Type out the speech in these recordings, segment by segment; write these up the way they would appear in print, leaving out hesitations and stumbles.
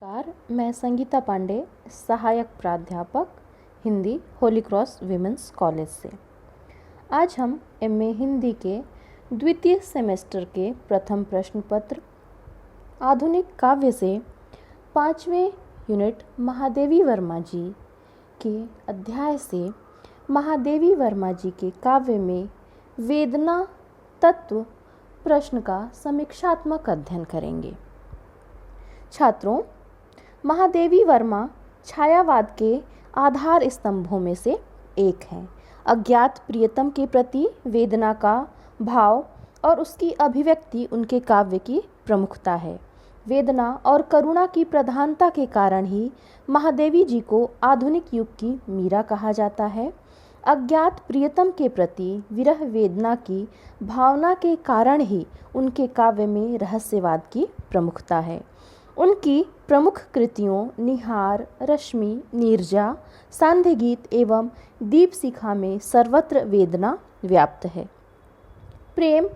नमस्कार, मैं संगीता पांडे, सहायक प्राध्यापक Hindi Holi cross women's college से। आज हम एमए हिंदी के द्वितीय सेमेस्टर के प्रथम प्रश्न पत्र आधुनिक काव्य से 5वें यूनिट महादेवी वर्मा जी के अध्याय से महादेवी वर्मा जी के काव्य में वेदना तत्व प्रश्न का समीक्षात्मक अध्ययन करेंगे। छात्रों, महादेवी वर्मा छायावाद के आधार स्तंभों में से एक हैं। अज्ञात प्रियतम के प्रति वेदना का भाव और उसकी अभिव्यक्ति उनके काव्य की प्रमुखता है। वेदना और करुणा की प्रधानता के कारण ही महादेवी जी को आधुनिक युग की मीरा कहा जाता है। अज्ञात प्रियतम के प्रति विरह वेदना की भावना के कारण ही उनके काव्य में रहस्यवाद की प्रमुखता है। उनकी प्रमुख कृतियों निहार, रश्मि, नीरजा, सांध्य गीत एवं दीपशिखा में सर्वत्र वेदना व्याप्त है। प्रेम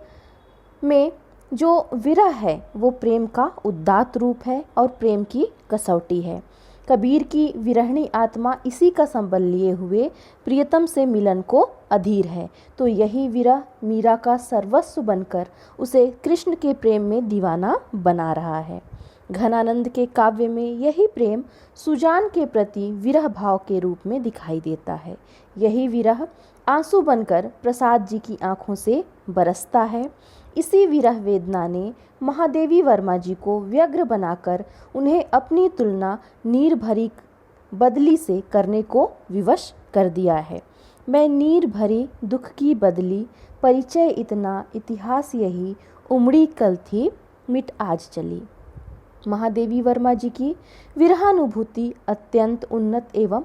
में जो विरह है वो प्रेम का उदात्त रूप है और प्रेम की कसौटी है। कबीर की विरहणी आत्मा इसी का संबल लिए हुए प्रियतम से मिलन को अधीर है, तो यही विरह मीरा का सर्वस्व बनकर उसे कृष्ण के प्रेम में दीवाना बना रहा है। घनानंद के काव्य में यही प्रेम सुजान के प्रति विरह भाव के रूप में दिखाई देता है। यही विरह आंसू बनकर प्रसाद जी की आंखों से बरसता है। इसी विरह वेदना ने महादेवी वर्मा जी को व्यग्र बनाकर उन्हें अपनी तुलना नीर भरी बदली से करने को विवश कर दिया है। मैं नीर भरी दुख की बदली, परिचय इतना इतिहास यही, उमड़ी कल थी मिट आज चली। महादेवी वर्मा जी की विरहानुभूति अत्यंत उन्नत एवं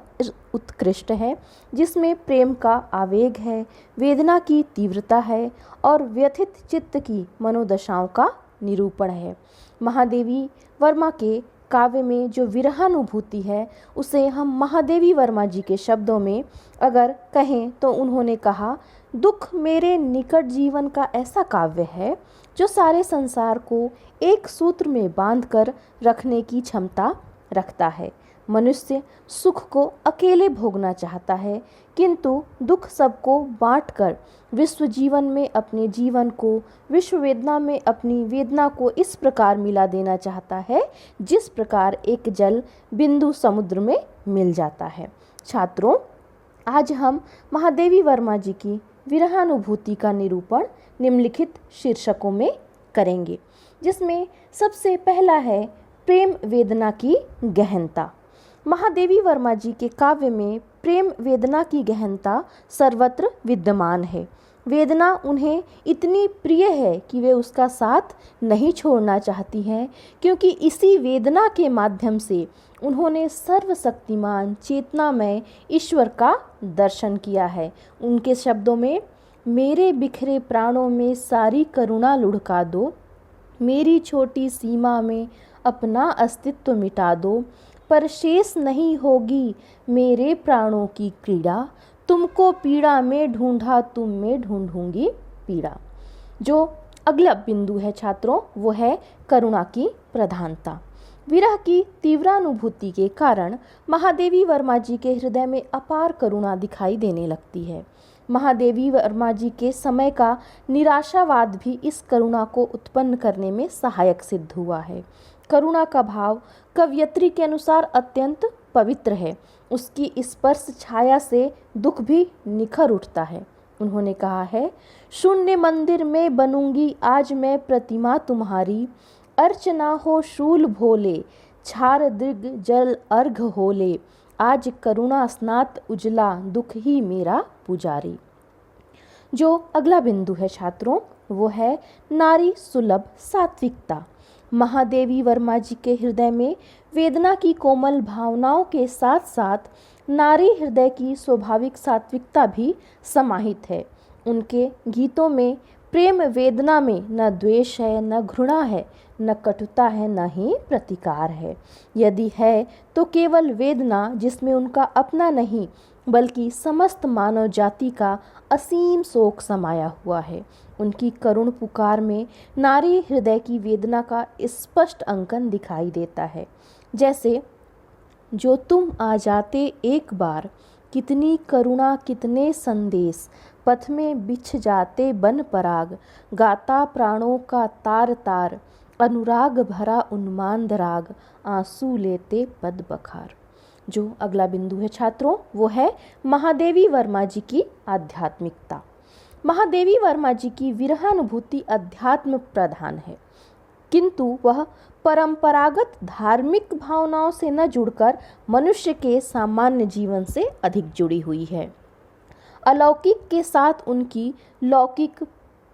उत्कृष्ट है, जिसमें प्रेम का आवेग है, वेदना की तीव्रता है और व्यथित चित्त की मनोदशाओं का निरूपण है। महादेवी वर्मा के काव्य में जो विरहानुभूति है उसे हम महादेवी वर्मा जी के शब्दों में अगर कहें तो उन्होंने कहा, दुख मेरे निकट जीवन का ऐसा काव्य है जो सारे संसार को एक सूत्र में बांधकर रखने की क्षमता रखता है। मनुष्य सुख को अकेले भोगना चाहता है, किंतु दुख सबको बांटकर विश्व जीवन में अपने जीवन को, विश्व वेदना में अपनी वेदना को इस प्रकार मिला देना चाहता है जिस प्रकार एक जल बिंदु समुद्र में मिल जाता है। छात्रों, आज हम महादेवी वर्मा जी की विरहानुभूति का निरूपण निम्नलिखित शीर्षकों में करेंगे, जिसमें सबसे पहला है प्रेम वेदना की गहनता। महादेवी वर्मा जी के काव्य में प्रेम वेदना की गहनता सर्वत्र विद्यमान है। वेदना उन्हें इतनी प्रिय है कि वे उसका साथ नहीं छोड़ना चाहती हैं, क्योंकि इसी वेदना के माध्यम से उन्होंने सर्वशक्तिमान चेतनामय ईश्वर का दर्शन किया है। उनके शब्दों में, मेरे बिखरे प्राणों में सारी करुणा लुढ़का दो, मेरी छोटी सीमा में अपना अस्तित्व मिटा दो, पर शेष नहीं होगी मेरे प्राणों की क्रीड़ा, तुमको पीड़ा में ढूंढा तुम में ढूंढूंगी पीड़ा। जो अगला बिंदु है छात्रों, वो है करुणा की प्रधानता। विरह की तीव्रानुभूति के कारण महादेवी वर्मा जी के हृदय में अपार करुणा दिखाई देने लगती है। महादेवी वर्मा जी के समय का निराशावाद भी इस करुणा को उत्पन्न करने में सहायक सिद्ध हुआ है। करुणा का भाव कवयित्री के अनुसार अत्यंत पवित्र है। उसकी स्पर्श छाया से दुख भी निखर उठता है। उन्होंने कहा है, शून्य मंदिर में बनूंगी आज मैं प्रतिमा तुम्हारी, अर्चना हो शूल भोले, छार दृग जल अर्घ होले, आज करुणा स्नात उजला दुख ही मेरा पुजारी। जो अगला बिंदु है छात्रों, वो है नारी सुलभ सात्विकता। महादेवी वर्मा जी के हृदय में वेदना की कोमल भावनाओं के साथ साथ नारी हृदय की स्वाभाविक सात्विकता भी समाहित है। उनके गीतों में प्रेम वेदना में न द्वेष है, न घृणा है, न कटुता है, न ही प्रतिकार है। यदि है तो केवल वेदना जिसमें उनका अपना नहीं बल्कि समस्त मानव जाति का असीम शोक समाया हुआ है। उनकी करुण पुकार में नारी हृदय की वेदना का स्पष्ट अंकन दिखाई देता है। जैसे जो तुम आ जाते एक बार, कितनी करुणा कितने संदेश, पथ में बिछ जाते बन पराग, गाता प्राणों का तार तार, अनुराग भरा उन्माद राग, आंसू लेते पद बखार। जो अगला बिंदु है छात्रों, वो है महादेवी वर्मा जी की आध्यात्मिकता। महादेवी वर्मा जी की विरहानुभूति अध्यात्म प्रधान है, किंतु वह परंपरागत धार्मिक भावनाओं से न जुड़कर मनुष्य के सामान्य जीवन से अधिक जुड़ी हुई है। अलौकिक के साथ उनकी लौकिक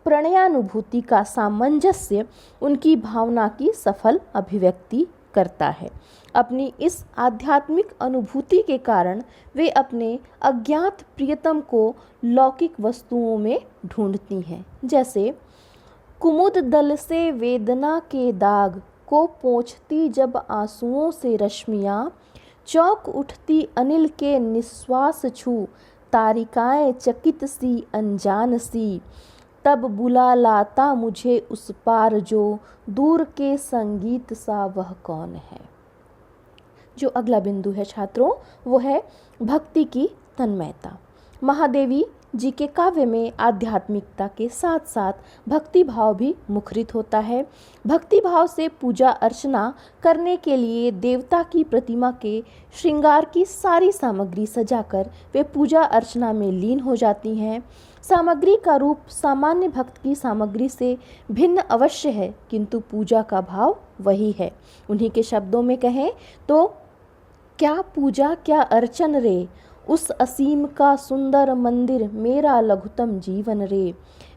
प्रणयानुभूति का सामंजस्य उनकी भावना की सफल अभिव्यक्ति करता है। अपनी इस आध्यात्मिक अनुभूति के कारण वे अपने अज्ञात प्रियतम को लौकिक वस्तुओं में ढूंढती हैं। जैसे कुमुद दल से वेदना के दाग को पोंछती जब आंसुओं से रश्मियाँ, चौंक उठती अनिल के निश्वास छू, तारिकाएं चकित सी अनजान सी, तब बुला लाता मुझे उस पार जो दूर के संगीत सा वह कौन है। जो अगला बिंदु है छात्रों, वो है भक्ति की तन्मयता। महादेवी जी के काव्य में आध्यात्मिकता के साथ साथ भक्ति भाव भी मुखरित होता है। भक्ति भाव से पूजा अर्चना करने के लिए देवता की प्रतिमा के श्रृंगार की सारी सामग्री सजाकर वे पूजा अर्चना में लीन हो जाती हैं। सामग्री का रूप सामान्य भक्त की सामग्री से भिन्न अवश्य है, किंतु पूजा का भाव वही है। उन्हीं के शब्दों में कहें तो, क्या पूजा क्या अर्चन रे, उस असीम का सुंदर मंदिर मेरा लघुतम जीवन रे,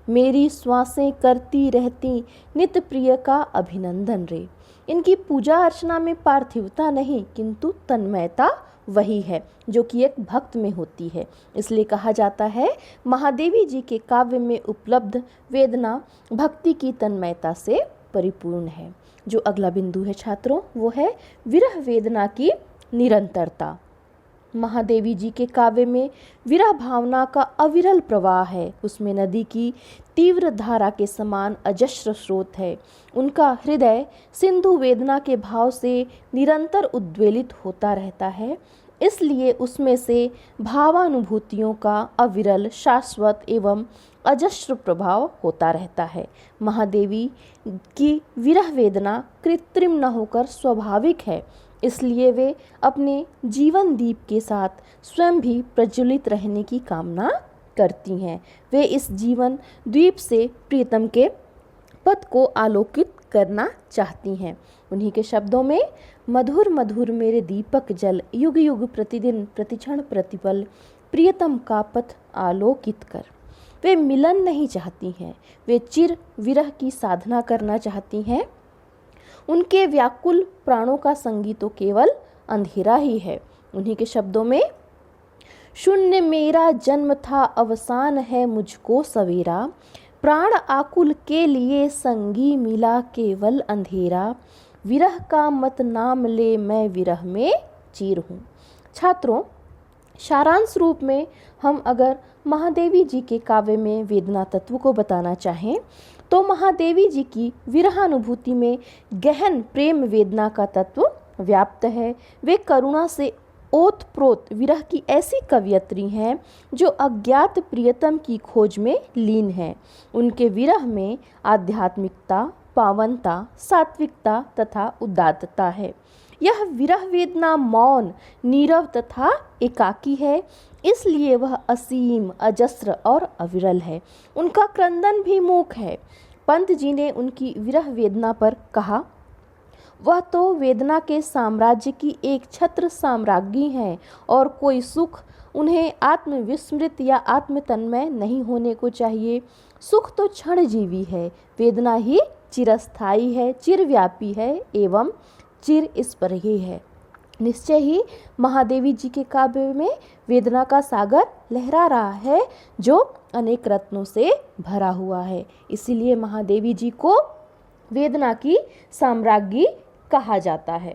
मेरी श्वासें करती रहती नित्य प्रिय का अभिनंदन रे। इनकी पूजा अर्चना में पार्थिवता नहीं, किंतु तन्मयता वही है जो कि एक भक्त में होती है। इसलिए कहा जाता है महादेवी जी के काव्य में उपलब्ध वेदना भक्ति की तन्मयता से परिपूर्ण है। जो अगला बिंदु है छात्रों, वो है विरह वेदना की निरंतरता। महादेवी जी के काव्य में विरह भावना का अविरल प्रवाह है। उसमें नदी की तीव्र धारा के समान अजस्र स्रोत है। उनका हृदय सिंधु वेदना के भाव से निरंतर उद्वेलित होता रहता है, इसलिए उसमें से भावानुभूतियों का अविरल, शाश्वत एवं अजस्र प्रभाव होता रहता है। महादेवी की विरह वेदना कृत्रिम न होकर स्वाभाविक है, इसलिए वे अपने जीवन दीप के साथ स्वयं भी प्रज्वलित रहने की कामना करती हैं। वे इस जीवन द्वीप से प्रियतम के पथ को आलोकित करना चाहती हैं। उन्हीं के शब्दों में, मधुर मधुर मेरे दीपक जल, युग युग प्रतिदिन प्रतिक्षण प्रतिपल, प्रियतम का पथ आलोकित कर। वे मिलन नहीं चाहती हैं, वे चिर विरह की साधना करना चाहती हैं। उनके व्याकुल प्राणों का संगीत तो केवल अंधेरा ही है। उन्हीं के शब्दों में, शून्य मेरा जन्म था अवसान है मुझको सवेरा, प्राण आकुल के लिए संगी मिला केवल अंधेरा, विरह का मत नाम ले मैं विरह में चीर हूँ। छात्रों, सारांश रूप में हम अगर महादेवी जी के काव्य में वेदना तत्व को बताना चाहें तो महादेवी जी की विरहानुभूति में गहन प्रेम वेदना का तत्व व्याप्त है। वे करुणा से ओतप्रोत विरह की ऐसी कवयित्री हैं जो अज्ञात प्रियतम की खोज में लीन है। उनके विरह में आध्यात्मिकता, पावनता, सात्विकता तथा उदात्तता है। यह विरह वेदना मौन, नीरव तथा एकाकी है, इसलिए वह असीम, अजस्र और अविरल है। उनका क्रंदन भी मूक है। पंत जी ने उनकी विरह वेदना पर कहा, वह तो वेदना के साम्राज्य की एक छत्र साम्राज्ञी है और कोई सुख उन्हें आत्मविस्मृत या आत्मतन्मय नहीं होने को चाहिए। सुख तो क्षणजीवी है, वेदना ही चिरस्थायी है, चिरव्यापी है एवं चिर इस पर ही है। निश्चय ही महादेवी जी के काव्य में वेदना का सागर लहरा रहा है जो अनेक रत्नों से भरा हुआ है। इसीलिए महादेवी जी को वेदना की साम्राज्ञी कहा जाता है।